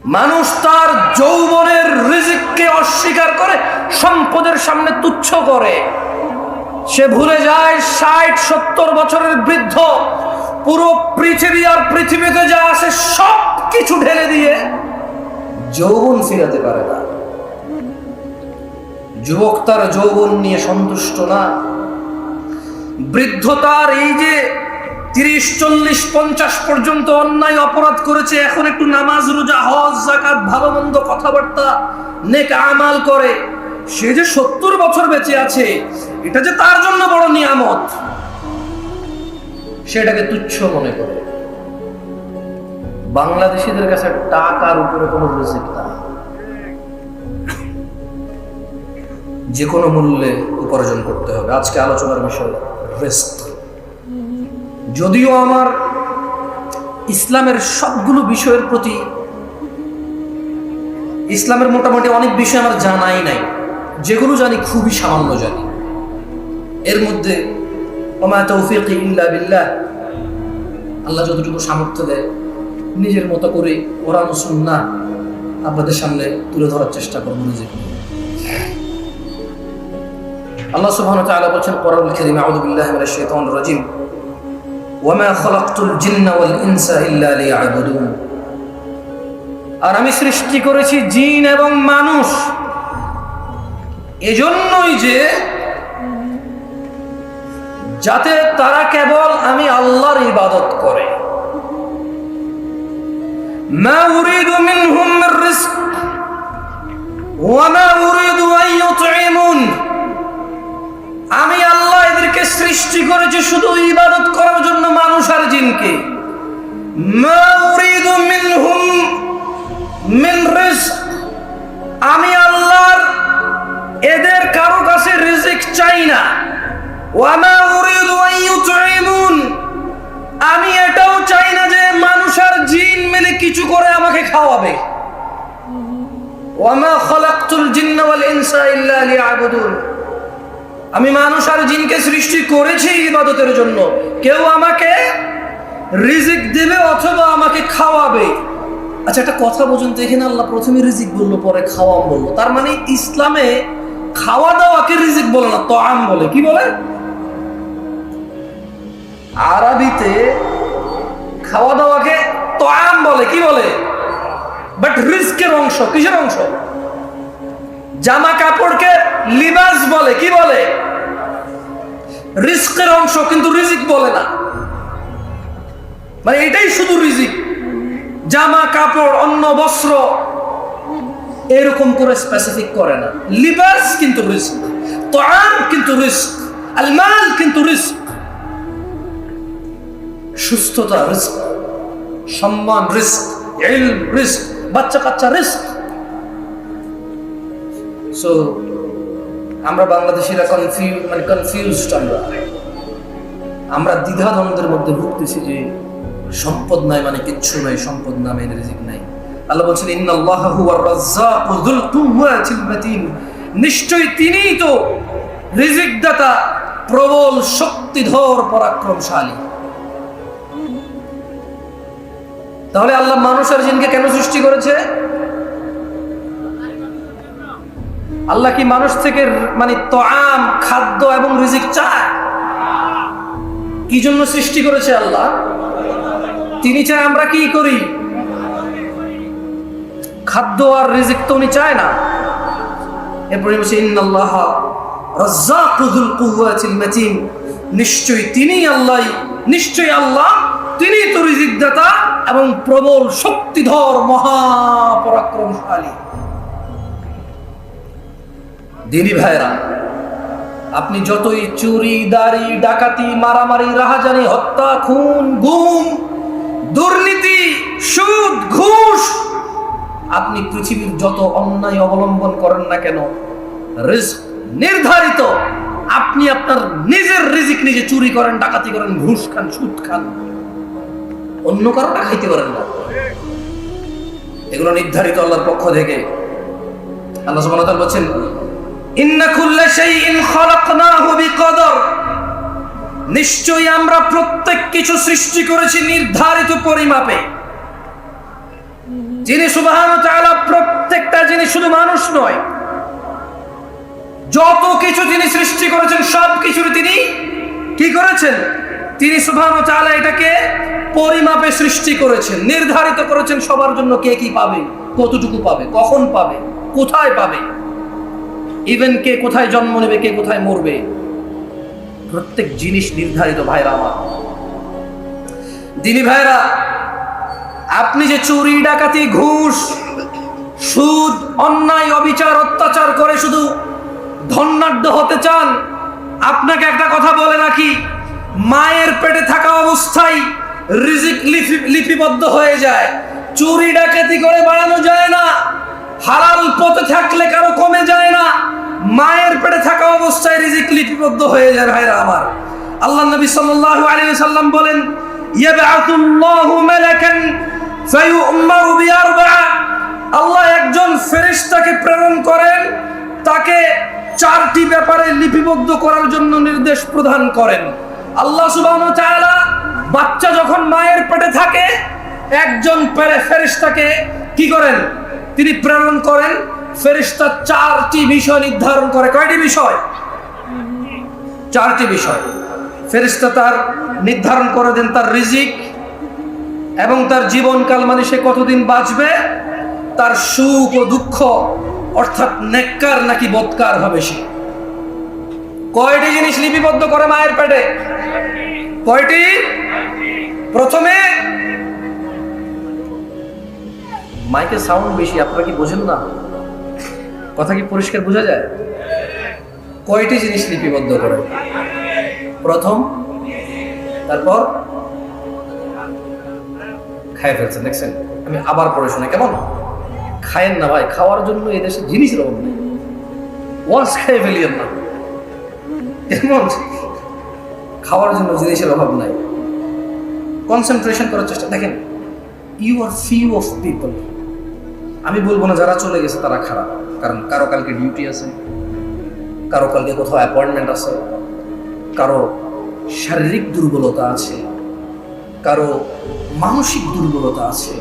মানুষ তার যৌবনের রিজিককে অস্বীকার করে, সম্পদের সামনে তুচ্ছ করে। সে ভুলে যায় ৬০-৭০ বছরের বৃদ্ধ পুরো পৃথিবী আর পৃথিবীতে যা আছে সব কিছু ঢেলে দিয়ে যৌবন ফিরাতে পারে না। যুবক তার যৌবন নিয়ে সন্তুষ্ট না। বৃদ্ধ তার এই যে ৩০-৪০-৫০ পর্যন্ত অন্যায় অপরাধ করেছে, এখন একটু নামাজ, রোজা, হজ, যাকাত, ভালো মন্দ কথাবার্তা, নেক আমাল করে, সে যে ৭০ বছর বেঁচে আছে, এটা যে তার জন্য বড় নিয়ামত, সেটাকে তুচ্ছ মনে করে। বাংলাদেশিদের কাছে টাকার উপরে কোনো রিজিক না, যে কোনো মূল্যে উপার্জন করতে হবে। আজকে আলোচনার বিষয় রিস্ক। যদিও আমার ইসলামের সবগুলো বিষয়ের প্রতি, ইসলামের মোটামুটি অনেক বিষয় আমার জানাই নাই, যেগুলো জানি খুবই সামান্য জানি। এর মধ্যে ওমা তৌফিকি ইল্লা বিল্লাহ, আল্লাহ যতটুকু সামর্থ্য দেয় নিজের মতো করে কোরআন ও সুন্নাহ আপনাদের সামনে তুলে ধরার চেষ্টা করব নিজেকে। আল্লাহ সুবহানাহু ওয়া তাআলা বলেন কোরআনুল কারীম, আউযু বিল্লাহি মিনাশ শাইতানির রাজীম, ওয়ামা খালাকতুল জিন্না ওয়াল ইনসা ইল্লা লিয়াবুদুন। আর আমি সৃষ্টি করেছি জিন এবং মানুষ এজন্যই যে যাতে তারা কেবল আমি আল্লাহর ইবাদত করে। মা উরিদু মিনহুম মির রিজক ওয়া মা উরিদু আন ইউতঈমুন। আমি আল্লাহ এদেরকে সৃষ্টি করেছি শুধু ইবাদত করার জন্য, মানুষ আর জিনকে। মা উরিদু মিনহুম মিন রিজক, আমি আল্লাহর এদের কারো কাছে রিজিক চাই না। ওয়া মা উরিদু আন ইউতঈমুন, আমি এটাও চাই না যে মানুষ আর জিন মিলে কিছু করে আমাকে খাওয়াবে। ওয়া মা খালাকতুল জিন্না ওয়াল ইনসা ইল্লা লিয়াবুদুন, আমি মানুষ আর জিনকে সৃষ্টি করেছি ইবাদতের জন্য, কেউ আমাকে রিজিক দেবে অথবা আমাকে খাওয়াবে। আচ্ছা, একটা কথা বুঝুন তো, এখানে আল্লাহ প্রথমে রিজিক বললো, পরে খাওয়া বললো, তার মানে ইসলামে খাওয়া দাওয়াকে রিজিক বলে না, তাআম বলে। কি বলে? আরবিতে খাওয়া দাওয়াকে তাআম বলে। কি বলে? বাট রিজকের অংশ। কিসের অংশ? জামা কাপড়কে লিবাস বলে। কি বলে? রিজকের অংশ, কিন্তু রিজিক বলে না। মানে এটাই শুধু রিজিক, জামা কাপড়, অন্ন বস্ত্র, এরকম করে স্পেসিফিক করে না। লিবাস কিন্তু রিজক, তাআম কিন্তু রিজক, আল মাল কিন্তু রিজক, সুস্থতা রিজক, সম্মান রিজক, ইলম রিজক, বাচ্চা কাচ্চা রিজক। সো আমরা বাংলাদেশিরা কনফিউজড। আমরা দ্বিধাদ্বন্দ্বের মধ্যে ভুগতেছি যে সম্পদ নাই মানে কিচ্ছু নাই, সম্পদ না মানে রিজিক নাই। আল্লাহ বলছেন ইন্নাল্লাহা হুয়ার রাজ্জাকু যুল কুওয়াতিল মাতিন, নিশ্চয়ই তিনিই তো রিজিক দাতা, প্রবল শক্তিধর, পরাক্রমশালী। তাহলে আল্লাহ মানুষ আর জিনকে কেন সৃষ্টি করেছে? আল্লাহ কি মানুষ থেকে মানে তাআম, খাদ্য এবং রিজিক চায়? কি জন্য সৃষ্টি করেছে আল্লাহ? তিনি চায় আমরা কি করি? খাদ্য আর রিজিক তো উনি চায় না। এরপরে বলছে ইন্নাল্লাহা রাজ্জাকু যুল কুওয়াতিল মাতিন, নিশ্চয়ই তিনি আল্লাহ, নিশ্চয়ই আল্লাহ তিনি তো রিজিক দাতা এবং প্রবল শক্তিধর, মহাপরাক্রমশালী। দিনী ভাইরা, আপনি যতই চুরি, দাড়ি, ডাকাতি, মারামারি, রাহাজানি, হত্যা, খুন, গুম, দুর্নীতি, সুদ, ঘুষ, আপনি পৃথিবীর যত অন্যায় অবলম্বন করেন না কেন, রিজক নির্ধারিত। আপনি আপনার নিজের রিজিক নিজে চুরি করেন, ডাকাতি করেন, ঘুষ খান, সুদ খান, অন্য কারোটা খাইতে পারেন না। এগুলো নির্ধারিত আল্লাহর পক্ষ থেকে। আল্লাহ সুবহানাহু ওয়া তাআলা বলেন ইন্না কুল্লা শাইইন খালাকনাহু বিকদর, নিশ্চয়ই আমরা প্রত্যেক কিছু সৃষ্টি করেছি নির্ধারিত পরিমাপে। যিনি সুবহানাহু ওয়া তাআলা প্রত্যেকটা জিনিস, শুধু মানুষ নয়, যত কিছু তিনি সৃষ্টি করেছেন সব কিছুর তিনি কি করেছেন? তিনি সুবহানাহু ওয়া তাআলা এটাকে পরিমাপে সৃষ্টি করেছেন, নির্ধারিত করেছেন সবার জন্য কে কি পাবে, কতটুকু পাবে, কখন পাবে, কোথায় পাবে, ইভেন কে কোথায় জন্ম নেবে, কে কোথায় মরবে, প্রত্যেক জিনিস নির্ধারিত। ভাইরা আমার, দিনী ভাইরা, আপনি যে চুরি, ডাকাতি, ঘুষ, সুদ, অন্যায়, অবিচার, অত্যাচার করে শুধু ধনাঢ্য হতে চান, আপনাকে একটা কথা বলে রাখি, মায়ের পেটে থাকা অবস্থায় রিজিক লিপিবদ্ধ হয়ে যায়। চুরি ডাকাতি করে বাড়ানো যায় না, হালাল পথে থাকলে কারো কমে যায় না, মায়ের পেটে থাকা অবস্থায় রিজিক লিপিবদ্ধ হয়ে যায়। ভাইরা আমার, আল্লাহ নবী সাল্লাল্লাহু আলাইহি ওয়াসাল্লাম বলেন, ইয়াবআতুল্লাহু মালাকান ফায়ু'মারু বিআরবা'a, আল্লাহ একজন ফেরেশতাকে প্রেরণ করেন, তাকে চারটি ব্যাপারে লিপিবদ্ধ করার জন্য নির্দেশ প্রদান করেন। আল্লাহ সুবহানাহু ওয়া তাআলা বাচ্চা যখন মায়ের পেটে থাকে, একজন ফেরেশতাকে কি করেন? তিনি প্রেরণ করেন। ফেরেশতা চারটি বিষয় নির্ধারণ করে। কয়টি বিষয়? চারটি বিষয়। ফেরেশতা তার নির্ধারণ করে দেন তার রিজিক এবং তার জীবনকাল, মানে সে কতদিন বাঁচবে, তার সুখ ও দুঃখ, অর্থাৎ নেককার নাকি বদকার হবে সে। কয়টি জিনিস লিপিবদ্ধ করে মায়ের পেটে? কয়টি? প্রথমে, মাইকের সাউন্ড বেশি, আপনারা কি বোঝেন না? কথা কি পরিষ্কার বোঝা যায়? কয়টি জিনিস লিপিবদ্ধ করে? প্রথম, তারপর খায় ফেলছেন, দেখছেন? আমি আবার পড়ে শুনে, কেমন? খায়েন না ভাই, খাওয়ার জন্য এদেশে জিনিসের অভাব নেই, ওয়াজ খাই ফেলিয়েন না, কেমন? খাওয়ার জন্য জিনিসের অভাব নাই। কনসেন্ট্রেশন করার চেষ্টা। দেখেন, you are few of people, আমি বলবো না যারা চলে গেছে তারা খারাপ, কারণ কারো কালকে ডিউটি আছে, কারো কালকে কোথাও অ্যাপয়েন্টমেন্ট আছে, কারো শারীরিক দুর্বলতা আছে, কারো মানসিক দুর্বলতা আছে,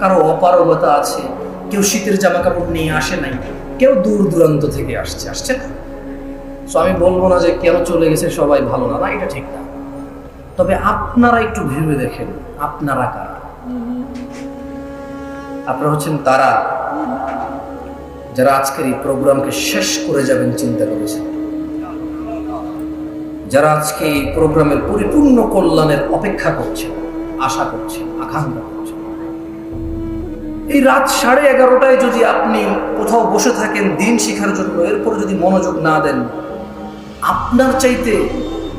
কারো অপারগতা আছে, কেউ শীতের জামা কাপড় নিয়ে আসে নাই, কেউ দূর দূরান্ত থেকে আসছে না। সো আমি বলবো না যে কেন চলে গেছে সবাই ভালো না, এটা ঠিক না। তবে আপনারা একটু ভেবে দেখেন, আপনারা কারা? আপনারা হচ্ছেন তারা যারা আজকের এই প্রোগ্রামকে শেষ করে যাবেন চিন্তা করেছেন, যারা আজকে এই প্রোগ্রামের পরিপূর্ণ কল্যাণের অপেক্ষা করছেন, আশা করছেন, আকাঙ্ক্ষা করছেন। এই রাত 11:30টায় যদি আপনি কোথাও বসে থাকেন দিন শিখার জন্য, এরপর যদি মনোযোগ না দেন, আপনার চাইতে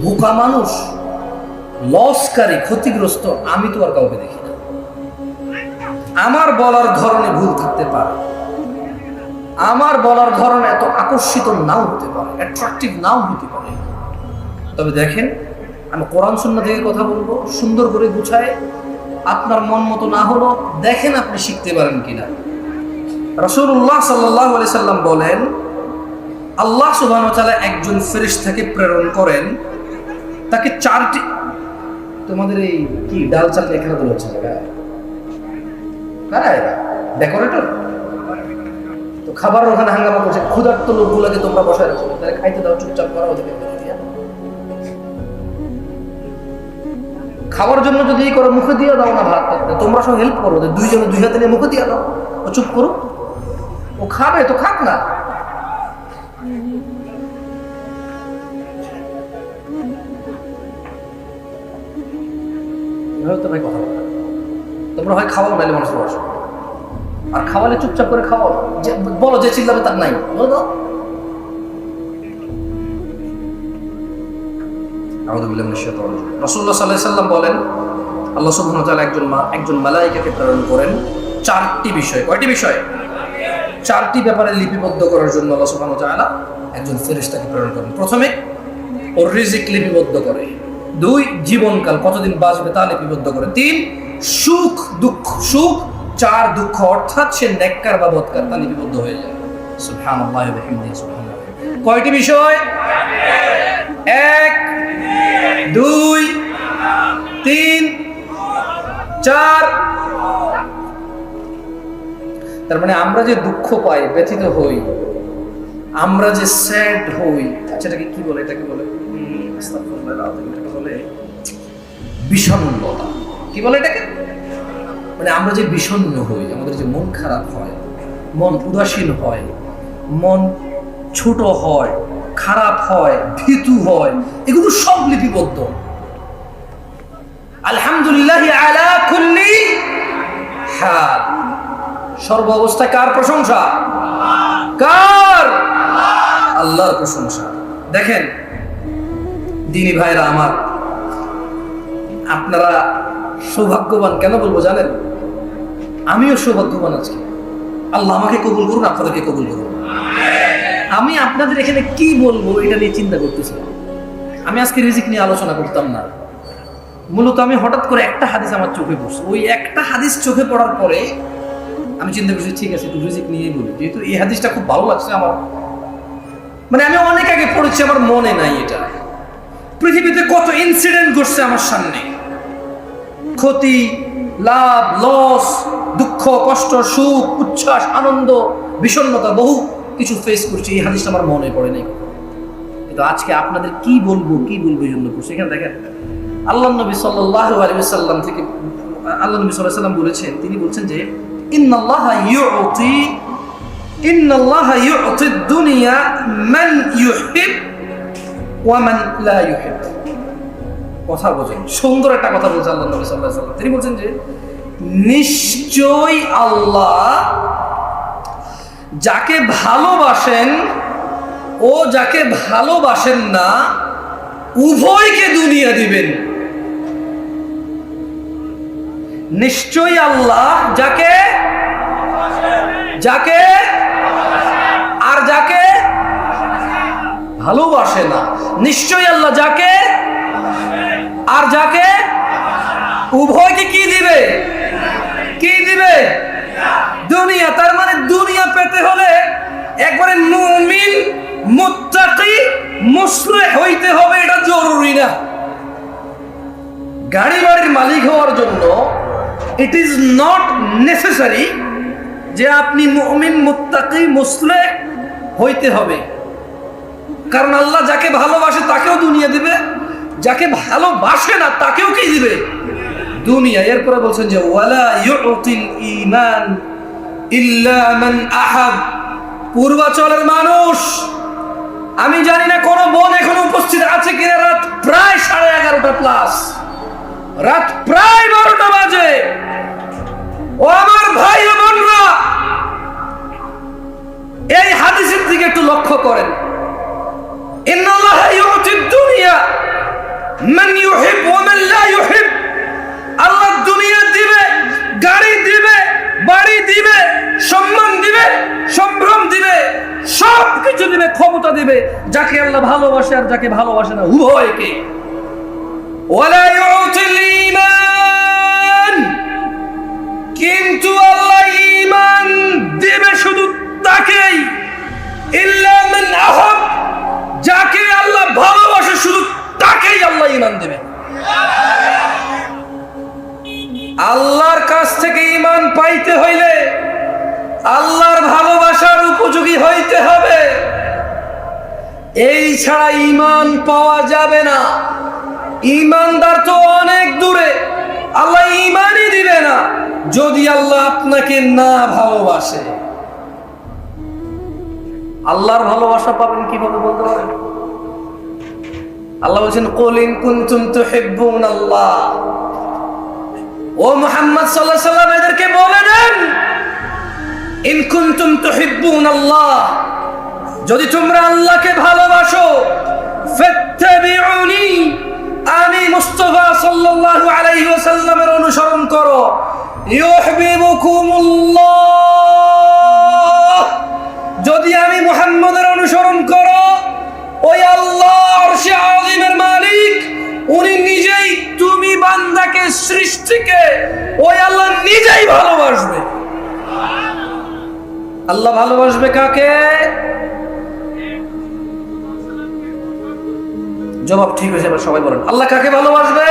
বোকা মানুষ, লসকারী, ক্ষতিগ্রস্ত আমি তো আর কাউকে দেখি না। আমার বলার ধরনে ভুল থাকতে পারে, আমার বলার ধরন এত আকর্ষিত নাও হতে পারে, অ্যাট্রাকটিভ নাও হতে পারে, তবে দেখেন, আমি কোরআন সুন্নাহ থেকে কথা বলবো, সুন্দর করে গুছায়, আপনার মন মতো না হলো দেখেন আপনি শিখতে পারেন কিনা। রাসূলুল্লাহ সাল্লাল্লাহু আলাইহি সাল্লাম বলেন, আল্লাহ সুবহানাহু ওয়া তাআলা একজন ফেরেশতাকে প্রেরণ করেন, তাকে চারটি, তোমাদের এই কি ডাল চাল এখানে তো হচ্ছে না, কারা এরা? ডেকোরেটর তো খাবার ওখানে হাঙ্গামা করছে, ক্ষুধার্ত লোকগুলোকে তোমরা বসায় রাখো, তাহলে খাইতে দাও, চুপচাপ করা ওদেরকে। খাওয়ার জন্য যদি করো, মুখে দিয়ে দাও না ভাত, তোমরা সব হেল্প করো, দুইজনে দুই হাতে নিয়ে মুখে দিয়ে দাও, ও চুপ করো, ও খাবে তো খাক না। তো ভাই কথা বলো, তোমরা হয় খাওয়াও, নাইলে মানুষ বসো, আর খাওয়ালে চুপচাপ করে খাওয়াও, বলো যে চিল্লাবে তার নাই, বলো। রাসূলুল্লাহ সাল্লাল্লাহু আলাইহি ওয়াসাল্লাম বলেন, আল্লাহ সুবহানাহু ওয়া তাআলা একজন মালায়েকাকে প্রেরণ করেন চারটি বিষয়। কয়টি বিষয়? চারটি ব্যাপারে লিপিবদ্ধ করার জন্য আল্লাহ সুবহানাহু ওয়া তাআলা একজন ফেরেশতাকে প্রেরণ করেন। প্রথমে ওর রিজিক লিপিবদ্ধ করে, 2 জীবনকাল কতদিন বাঁচবে তা লিপিবদ্ধ করে, 3 সুখ দুঃখ, সুখ, 4 দুঃখ, অর্থাৎ সে নেককার বা বদকার, তা লিপিবদ্ধ হয়ে যায়। সুবহানাল্লাহি ওয়া বিহামদিহি সুবহানাল্লাহ। কয়টি বিষয়? 1 2 3 4 তার মানে আমরা যে দুঃখ পাই, ব্যথিত হই, আমরা যে স্যাড হই, আচ্ছা এটাকে কি বলে, এটাকে বলে এটাকে বলে বিষণ্ণতা। কি বলে এটাকে? মানে আমরা যে বিষণ্ণ হই, আমাদের যে মন খারাপ হয়, মন উদাসীন হয়, মন ছোট হয়, খারাপ হয়, ভীতু হয়, এগুলো সব লিপিবদ্ধ। আলহামদুলিল্লাহ আলা কুল্লি হাল, সর্ব অবস্থায় কার প্রশংসা? কার? আল্লাহর প্রশংসা। দেখেন দিনী ভাইরা আমার, আপনারা সৌভাগ্যবান। কেন বলবো জানেন? আমিও সৌভাগ্যবান আজকে। আল্লাহ আমাকে কবুল করুন, আপনাদেরকে কবুল করুন। আমি আপনাদের এখানে কি বলবো এটা নিয়ে চিন্তা করতেছি। আমি আজকে রিজিক নিয়ে আলোচনা করতাম না। মূলত আমি হঠাৎ করে একটা হাদিস আমার চোখে পড়ছে। ওই একটা হাদিস চোখে পড়ার পরে আমি চিন্তা করছি ঠিক আছে একটু রিজিক নিয়েই বলি, যেহেতু এই হাদিসটা খুব ভালো লাগছে আমার। মানে আমি অনেক আগে পড়েছি, আমার মনে নাই এটা। পৃথিবীতে কত ইনসিডেন্ট ঘটছে আমার সামনে, ক্ষতি, লাভ, লস, দুঃখ, কষ্ট, সুখ, উচ্ছ্বাস, আনন্দ, বিষণ্ণতা, বহু কিছু ফেস করছি। এই হাদিসটা আমার মনে পড়ে নাই। কিন্তু আজকে আপনাদের কি বলবো এই জন্য করছি। এখানে দেখেন আল্লাহ নবী সাল্লাল্লাহু আলাইহি ওয়াসাল্লাম থেকে, আল্লাহ নবী সাল্লাল্লাহু আলাইহি ওয়াসাল্লাম বলেছেন, তিনি বলছেন যে ইন্নাল্লাহা ইউতি দুনিয়া মান ইউহিব ওয়া মান লা ইউহিব। কথা বোঝেন, সুন্দর একটা কথা বলছেন আল্লাহ নবী সাল্লাল্লাহু আলাইহি ওয়াসাল্লাম। তিনি বলছেন যে নিশ্চয় আল্লাহ যাকে ভালোবাসেন ও যাকে ভালোবাসেন না উভয়কে দুনিয়া দিবেন। নিশ্চয়ই আল্লাহ যাকে আর যাকে ভালোবাসে না, নিশ্চয়ই আল্লাহ যাকে আর যাকে উভয়কে কি দিবে? কি দিবে? দুনিয়া। তার মানে দুনিয়া পেতে হলে একবারে মুমিন, মুত্তাকি, মুসলিহ হইতে হবে, এটা জরুরি না। গাড়ি বাড়ির মালিক হওয়ার জন্য ইট ইজ নট নেসেসারি যে আপনি মুমিন, মুত্তাকি, মুসলিহ হইতে হবে। কারণ আল্লাহ যাকে ভালোবাসে তাকেও দুনিয়া দিবে, যাকে ভালোবাসে না তাকেও কি দিবে? দুনিয়া। এরপরে বলছেন যে ওয়ালা ইউতিল ঈমান ইল্লা মান আহাব। পূর্বাচলের মানুষ, আমি জানি না কোন বোন এখনো উপস্থিত আছে কিনা, রাত প্রায় 11:30 প্লাস, রাত প্রায় 12টা বাজে। ও আমার ভাই ও বোনরা, এই হাদিসের দিকে একটু লক্ষ্য করেন। ইন্নাল্লাহা ইউতিদ দুনিয়া মান ইউহিব ওয়া মান লা ইউহিব। আল্লাহ দুনিয়া দিবে, গাড়ি দিবে, বাড়ি দিবে, সম্মান দিবে, সম্ভ্রম দিবে, সব কিছু দিবে, ক্ষমতা দিবে যাকে আল্লাহ ভালোবাসে আর যাকে ভালোবাসে না উভয়কে। ওয়ালা ইউতিল ঈমান, কিন্তু আল্লাহ ঈমান দিবে শুধু তাকেই, ইল্লা মান আহাব, যাকে আল্লাহ ভালোবাসে শুধু তাকেই আল্লাহ ঈমান দিবে। আল্লাহর কাছ থেকে ঈমান পাইতে হইলে আল্লাহর ভালোবাসার উপযোগী হইতে হবে। এই ছাড়া ঈমান পাওয়া যাবে না। ঈমানদার তো অনেক দূরে, আল্লাহ ঈমানই দিবে না যদি আল্লাহ আপনাকে না ভালোবাসে। আল্লাহর ভালোবাসা পাবেন কিভাবে বলতে পারেন? আল্লাহ বলছেন কুল ইন কুনতুম তুহিব্বুনাল্লাহ। ও মুহাম্মদ সাল্লাল্লাহু আলাইহি ওয়াসাল্লাম এদেরকে বলে দেন, ইন কুনতুম তুহিব্বুনাল্লাহ, যদি তোমরা আল্লাহকে ভালোবাসো, ফাত্তাবিউনি, আমি মুস্তাফা সাল্লাল্লাহু আলাইহি ওয়াসাল্লামের অনুসরণ করো, ইউহিব্বুকুমুল্লাহ, যদি আমি মুহাম্মদের অনুসরণ করো, ওই আল্লাহ আরশে আযীমের মালিক উনি নিজেই তুমি বান্দাকে, সৃষ্টিকে ওই আল্লাহ নিজেই ভালোবাসবে। আল্লাহ ভালোবাসবে কাকে? জবাব ঠিক হয়েছে, এবার সবাই বলেন আল্লাহ কাকে ভালোবাসবে?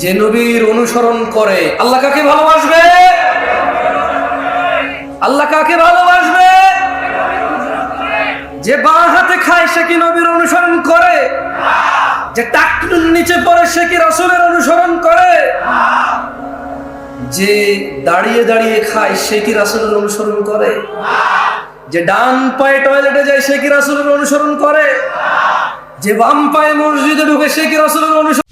যে নবীর অনুসরণ করে। আল্লাহ কাকে ভালোবাসবে? কাকে ভালোবাসবে? যে বাঁ হাতে খায় সে কি নবীর অনুসরণ করে? যে টাকনুর নিচে পড়ে সে কি রাসূলের অনুসরণ করে? যে দাঁড়িয়ে দাঁড়িয়ে খায় সে কি রাসূলের অনুসরণ করে? যে ডান পায়ে টয়লেটে যায় সে কি রাসূলের অনুসরণ করে? যে বাম পায়ে মসজিদে ঢুকে সে কি রাসূলের অনুসরণ